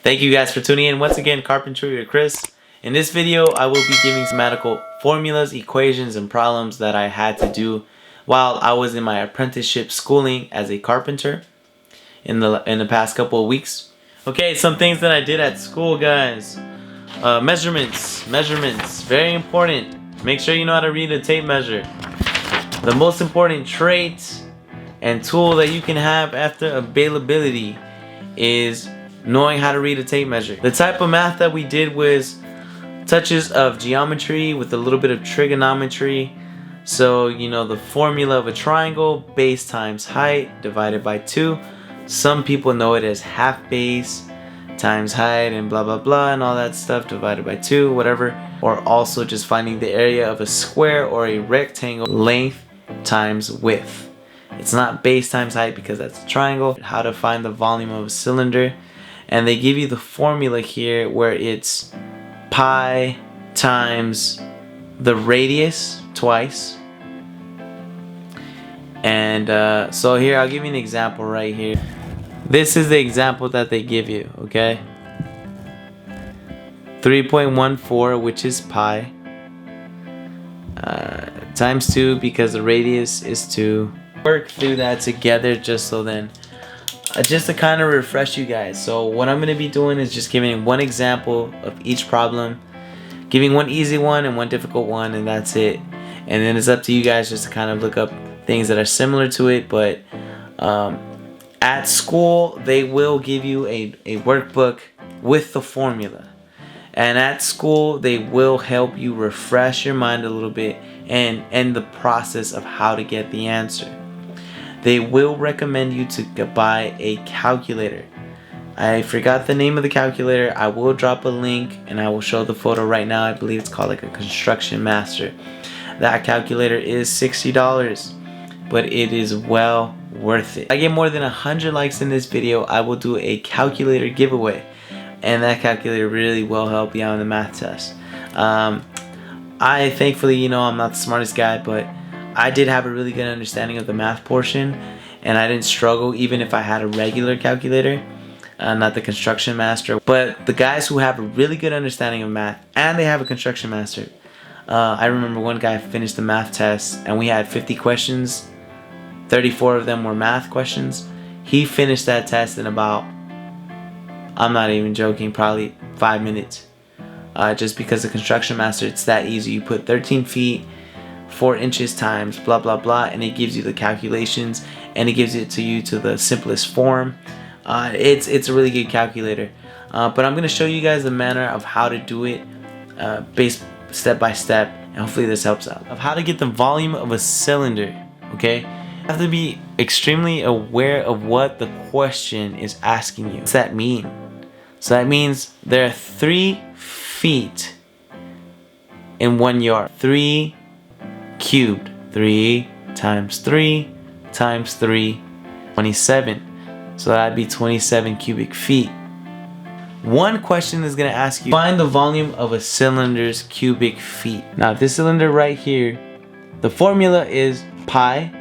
Thank you guys for tuning in. Once again, Carpentry with Chris. In this video, I will be giving mathematical formulas, equations, and problems that I had to do while I was in my apprenticeship schooling as a carpenter in the past couple of weeks. Okay, some things that I did at school, guys. Measurements, very important. Make sure you know how to read a tape measure. The most important trait and tool that you can have after availability is knowing how to read a tape measure. The type of math that we did was touches of geometry with a little bit of trigonometry. So, you know, the formula of a triangle, base times height divided by 2. Some people know it as half base times height and blah blah blah and all that stuff divided by 2, whatever. Or also just finding the area of a square or a rectangle, length times width. It's not base times height because that's a triangle. How to find the volume of a cylinder. And they give you the formula here where it's pi times the radius twice. And so here I'll give you an example right here. This is the example that they give you, okay? 3.14, which is pi, times 2 because the radius is 2. Work through that together just so then just to kind of refresh you guys. So what I'm going to be doing is just giving one example of each problem, giving one easy one and one difficult one, and that's it. And then it's up to you guys just to kind of look up things that are similar to it. But at school they will give you a workbook with the formula, and at school they will help you refresh your mind a little bit and the process of how to get the answer. They will recommend you to buy a calculator. I forgot the name of the calculator. I will drop a link and I will show the photo right now. I believe it's called like a Construction Master. That calculator is $60, but it is well worth it. If I get more than 100 likes in this video, I will do a calculator giveaway, and that calculator really will help you out in the math test. I thankfully, you know, I'm not the smartest guy, but I did have a really good understanding of the math portion, and I didn't struggle even if I had a regular calculator, not the Construction Master. But the guys who have a really good understanding of math and they have a Construction Master, I remember one guy finished the math test and we had 50 questions, 34 of them were math questions. He finished that test in about, I'm not even joking, probably 5 minutes. Just because the Construction Master, it's that easy. You put 13 feet 4 inches times blah blah blah, and it gives you the calculations and it gives it to you to the simplest form. It's a really good calculator, but I'm gonna show you guys the manner of how to do it, based step by step, and hopefully this helps out. Of how to get the volume of a cylinder. Okay, you have to be extremely aware of what the question is asking you. What's that mean? So that means there are 3 feet in 1 yard. 3 cubed. 3 times 3 times 3, 27. So that'd be 27 cubic feet. One question is going to ask you, find the volume of a cylinder's cubic feet. Now this cylinder right here, the formula is pi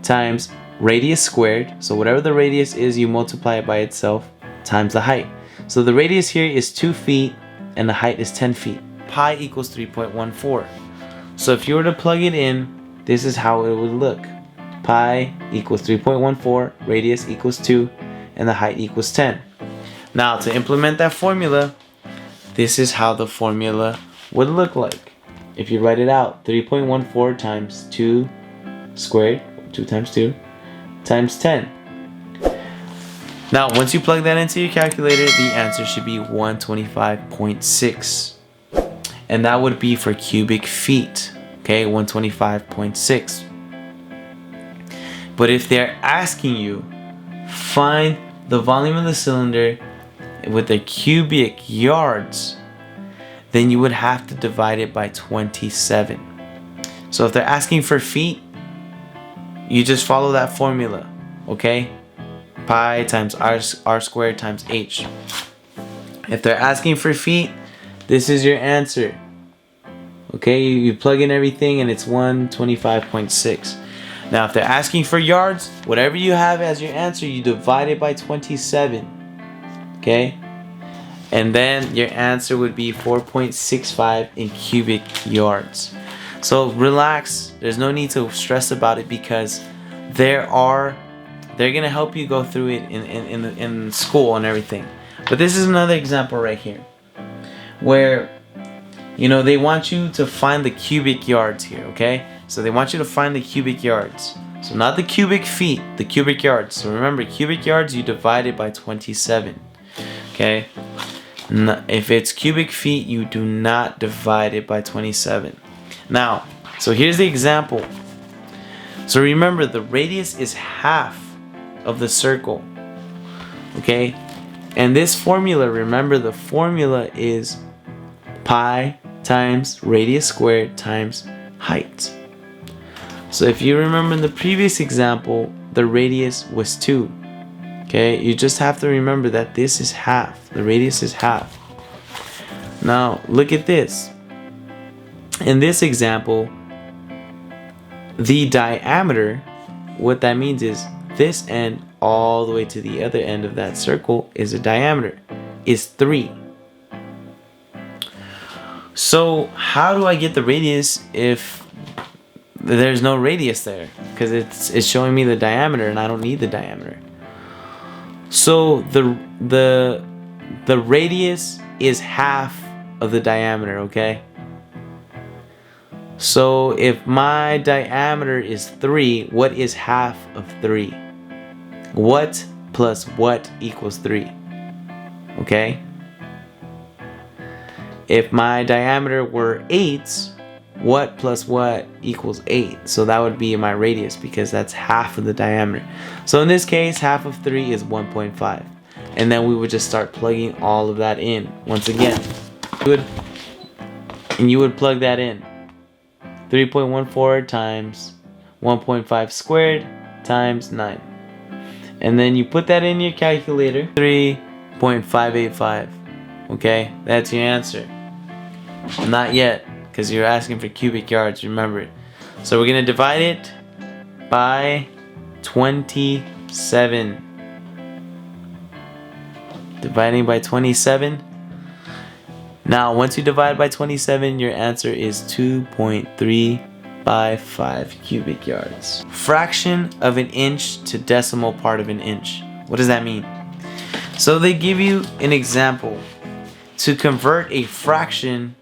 times radius squared. So whatever the radius is, you multiply it by itself times the height. So the radius here is 2 feet and the height is 10 feet. Pi equals 3.14. So if you were to plug it in, this is how it would look. Pi equals 3.14, radius equals 2, and the height equals 10. Now to implement that formula, this is how the formula would look like. If you write it out, 3.14 times 2 squared, 2 times 2, times 10. Now once you plug that into your calculator, the answer should be 125.6. And that would be for cubic feet. Okay, 125.6. But if they're asking you, find the volume of the cylinder with the cubic yards, then you would have to divide it by 27. So if they're asking for feet, you just follow that formula. Okay, pi times r squared times h. If they're asking for feet, this is your answer. Okay, you plug in everything and it's 125.6. Now if they're asking for yards, whatever you have as your answer, you divide it by 27. okay? And then your answer would be 4.65 in cubic yards. So relax, there's no need to stress about it, because they're gonna help you go through it in school and everything. But this is another example right here, where they want you to find the cubic yards here, okay? So they want you to find the cubic yards. So not the cubic feet, the cubic yards. So remember, cubic yards, you divide it by 27, okay? If it's cubic feet, you do not divide it by 27. Now, so here's the example. So remember, the radius is half of the circle, okay? And this formula, remember, the formula is pi times radius squared times height. So if you remember in the previous example, the radius was 2. Okay, you just have to remember that this is half. The radius is half. Now, look at this. In this example, the diameter, what that means is this end all the way to the other end of that circle is a diameter, is 3. So how do I get the radius if there's no radius there? Because it's showing me the diameter and I don't need the diameter. So the radius is half of the diameter, okay? So if my diameter is 3, what is half of 3? What plus what equals 3? Okay? If my diameter were 8, what plus what equals 8? So that would be my radius, because that's half of the diameter. So in this case, half of 3 is 1.5. And then we would just start plugging all of that in. Once again, you would plug that in. 3.14 times 1.5 squared times 9. And then you put that in your calculator. 3.585. Okay, that's your answer. Not yet, because you're asking for cubic yards, remember. So we're going to divide it by 27. Dividing by 27. Now, once you divide by 27, your answer is 2.355 cubic yards. Fraction of an inch to decimal part of an inch. What does that mean? So they give you an example to convert a fraction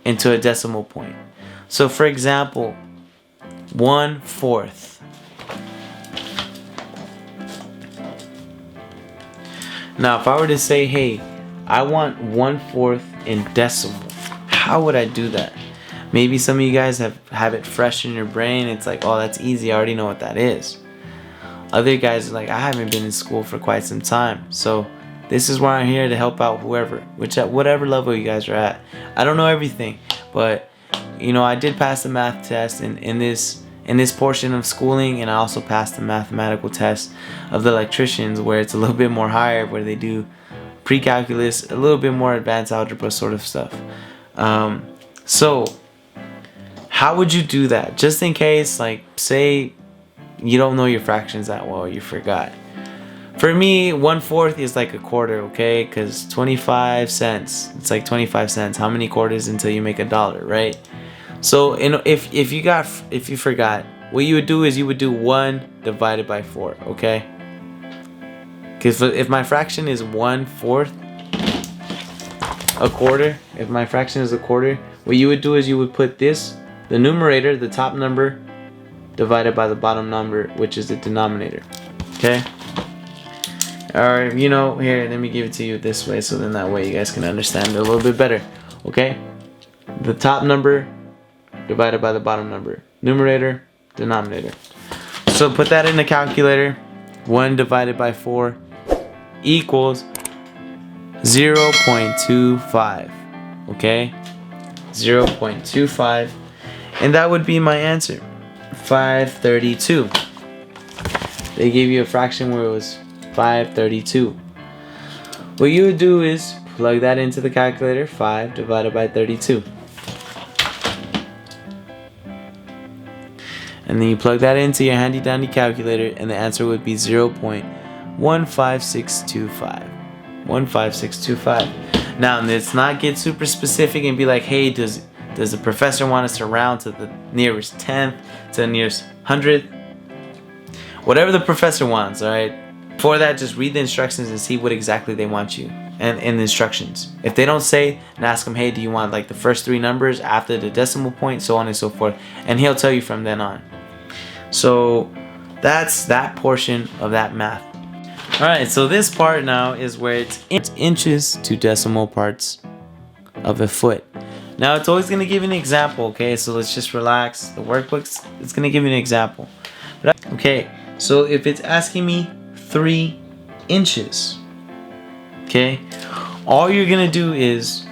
into a decimal point. So for example, 1/4. Now if I were to say, hey, I want 1/4 in decimal, how would I do that? Maybe some of you guys have it fresh in your brain. It's like, oh, that's easy, I already know what that is. Other guys are like, I haven't been in school for quite some time, so this is why I'm here to help out whoever, at whatever level you guys are at. I don't know everything, but I did pass the math test in this portion of schooling, and I also passed the mathematical test of the electricians, where it's a little bit more higher, where they do pre-calculus, a little bit more advanced algebra sort of stuff. So how would you do that? Just in case, like, say you don't know your fractions that well, you forgot. For me, 1/4 is like a quarter, okay? Because 25 cents, it's like 25 cents. How many quarters until you make $1, right? So if you forgot, what you would do is you would do 1 divided by 4, okay? Because if my fraction is 1/4, a quarter, if my fraction is a quarter, what you would do is you would put this, the numerator, the top number, divided by the bottom number, which is the denominator, okay? Or, here, let me give it to you this way, so then that way you guys can understand it a little bit better, okay? The top number divided by the bottom number. Numerator, denominator. So put that in the calculator. 1 divided by 4 equals 0.25, okay? 0.25, and that would be my answer. 532. They gave you a fraction where it was 532. What you would do is plug that into the calculator. 5 divided by 32. And then you plug that into your handy dandy calculator, and the answer would be 0.15625. 15625. Now let's not get super specific and be like, hey, does the professor want us to round to the nearest 10th, to the nearest 100th? Whatever the professor wants, alright? For that, just read the instructions and see what exactly they want you and in the instructions. If they don't say, and ask them, hey, do you want like the first 3 numbers after the decimal point, so on and so forth, and he'll tell you from then on. So that's that portion of that math. Alright, so this part now is where it's inches to decimal parts of a foot. Now it's always going to give you an example, okay? So let's just relax. The workbook's it's going to give you an example. Okay, so if it's asking me 3 inches, okay, all you're going to do is,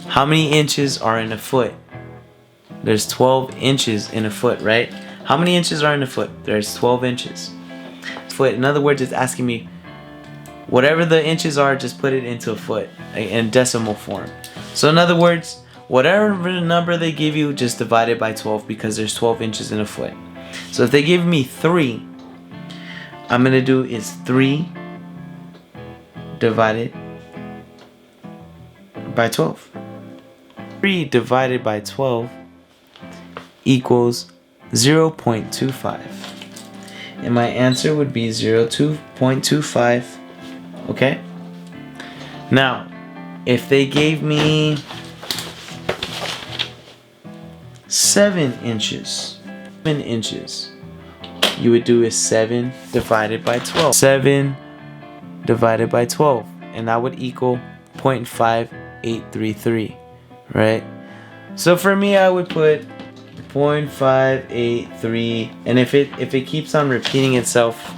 how many inches are in a foot? There's 12 inches in a foot, right? How many inches are in a foot? There's 12 inches. Foot. In other words, it's asking me whatever the inches are, just put it into a foot in decimal form. So in other words, whatever number they give you, just divide it by 12 because there's 12 inches in a foot. So if they give me 3, I'm going to do is 3 divided by 12. 3 divided by 12 equals 0.25. And my answer would be 0.25. Okay? Now, if they gave me 7 inches, you would do is 7 divided by 12. 7 divided by 12, and that would equal 0.5833, right? So for me, I would put 0.583, and if it keeps on repeating itself,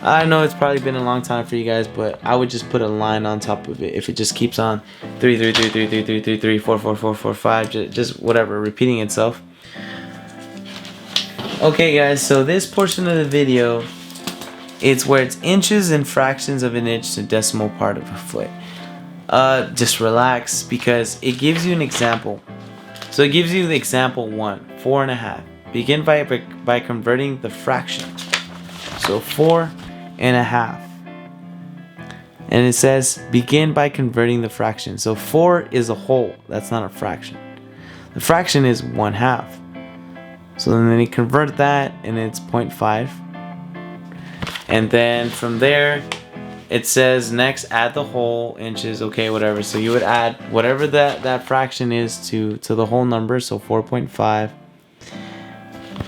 I know it's probably been a long time for you guys, but I would just put a line on top of it. If it just keeps on 3, 3, 3, 3, 3, 3, 3, 3, 4, 4, 4, 4, 5, just whatever, repeating itself. Okay guys, so this portion of the video, it's where it's inches and fractions of an inch to decimal part of a foot. Just relax because it gives you an example. So it gives you the example 1, 4.5. Begin by converting the fraction. So 4.5. And it says begin by converting the fraction. So 4 is a whole. That's not a fraction. The fraction is 1/2. So then they convert that and it's 0.5. And then from there it says next add the whole inches, okay, whatever. So you would add whatever that fraction is to the whole number, so 4.5.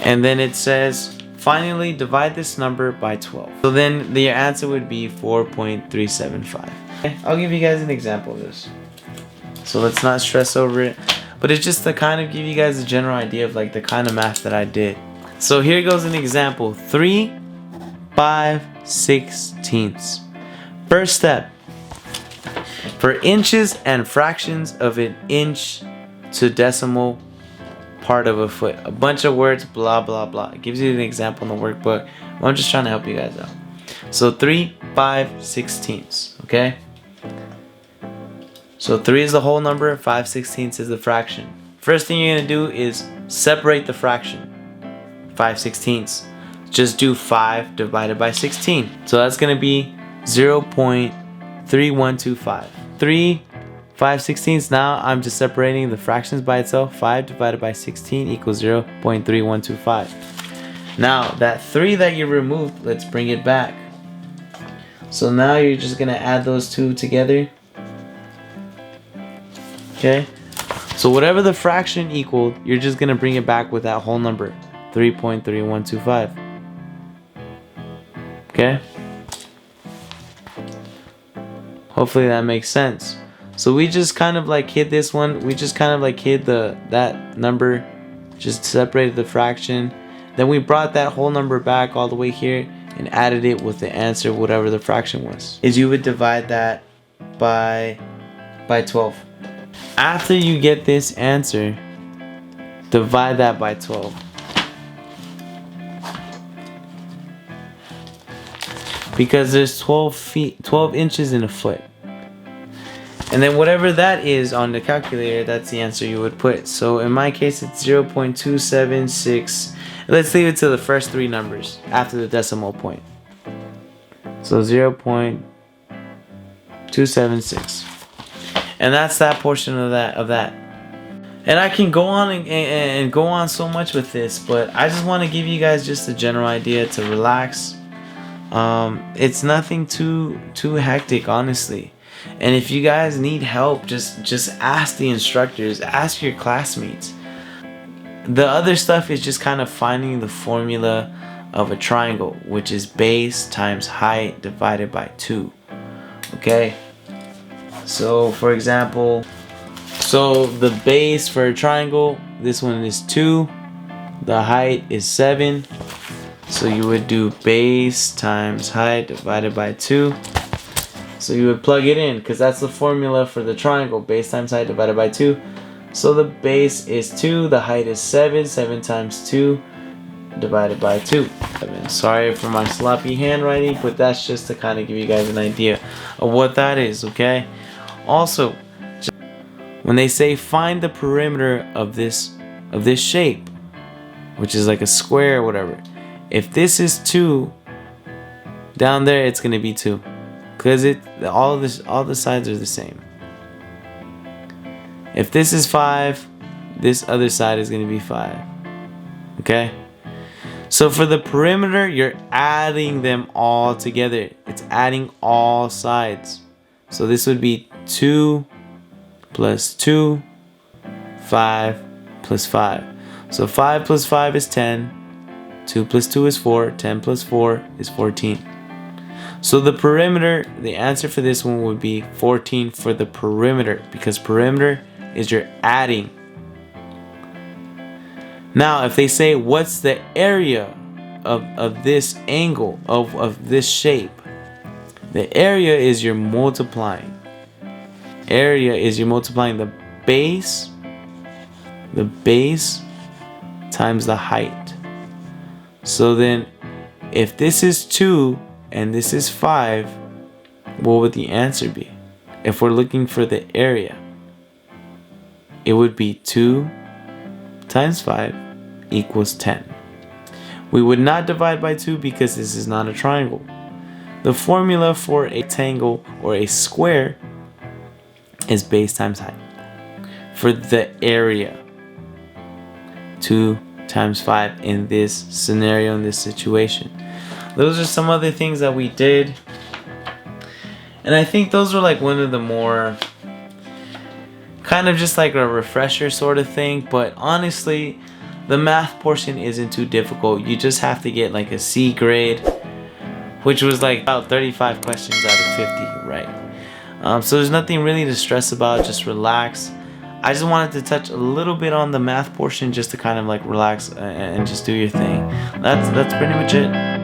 And then it says finally divide this number by 12. So then the answer would be 4.375. Okay, I'll give you guys an example of this. So let's not stress over it. But it's just to kind of give you guys a general idea of like the kind of math that I did. So here goes an example. 3/5/16. First step. For inches and fractions of an inch to decimal part of a foot. A bunch of words, blah, blah, blah. It gives you an example in the workbook. I'm just trying to help you guys out. So 3/5/16, okay? So 3 is the whole number, 5/16 is the fraction. First thing you're going to do is separate the fraction. 5/16. Just do 5 divided by 16. So that's going to be 0.3125. 3/5/16. Now I'm just separating the fractions by itself. 5 divided by 16 equals 0.3125. Now that 3 that you removed, let's bring it back. So now you're just going to add those two together. Okay, so whatever the fraction equaled, you're just gonna bring it back with that whole number, 3.3125. Okay, hopefully that makes sense. So we just kind of like hid this one. We just kind of like hid that number, just separated the fraction. Then we brought that whole number back all the way here and added it with the answer, whatever the fraction was. Is you would divide that by 12. After you get this answer, divide that by 12. Because there's 12 inches in a foot. And then whatever that is on the calculator, that's the answer you would put. So in my case, it's 0.276. Let's leave it to the first 3 numbers after the decimal point. So 276. And that's that portion of that. And I can go on and go on so much with this, but I just want to give you guys just a general idea to relax. It's nothing too hectic, honestly. And if you guys need help, just ask the instructors, ask your classmates. The other stuff is just kind of finding the formula of a triangle, which is base times height divided by 2. Okay? So, for example, so the base for a triangle, this one is 2. The height is 7. So you would do base times height divided by 2. So you would plug it in, because that's the formula for the triangle. Base times height divided by 2. So the base is 2. The height is 7. 7 times 2 divided by 2. Sorry for my sloppy handwriting, but that's just to kind of give you guys an idea of what that is, okay? Also, when they say find the perimeter of this shape, which is like a square or whatever, if this is 2, down there it's gonna be 2, because all the sides are the same. If this is 5, this other side is gonna be 5. Okay? So for the perimeter, you're adding them all together. It's adding all sides. So this would be 2 plus 2, 5 plus 5. So 5 plus 5 is 10. 2 plus 2 is 4. 10 plus 4 is 14. So the perimeter, the answer for this one would be 14 for the perimeter, because perimeter is you're adding. Now, if they say what's the area of this angle, of this shape, the area is you're multiplying. Area is you're multiplying the base times the height. So then, if this is 2 and this is 5, what would the answer be? If we're looking for the area, it would be 2 times 5 equals 10. We would not divide by 2 because this is not a triangle. The formula for a rectangle or a square is base times height. For the area, 2 times 5 in this scenario, in this situation. Those are some other things that we did. And I think those were like one of the more kind of just like a refresher sort of thing. But honestly, the math portion isn't too difficult. You just have to get like a C grade, which was like about 35 questions out of 50, right? So there's nothing really to stress about, just relax. I just wanted to touch a little bit on the math portion just to kind of like relax and just do your thing. That's pretty much it.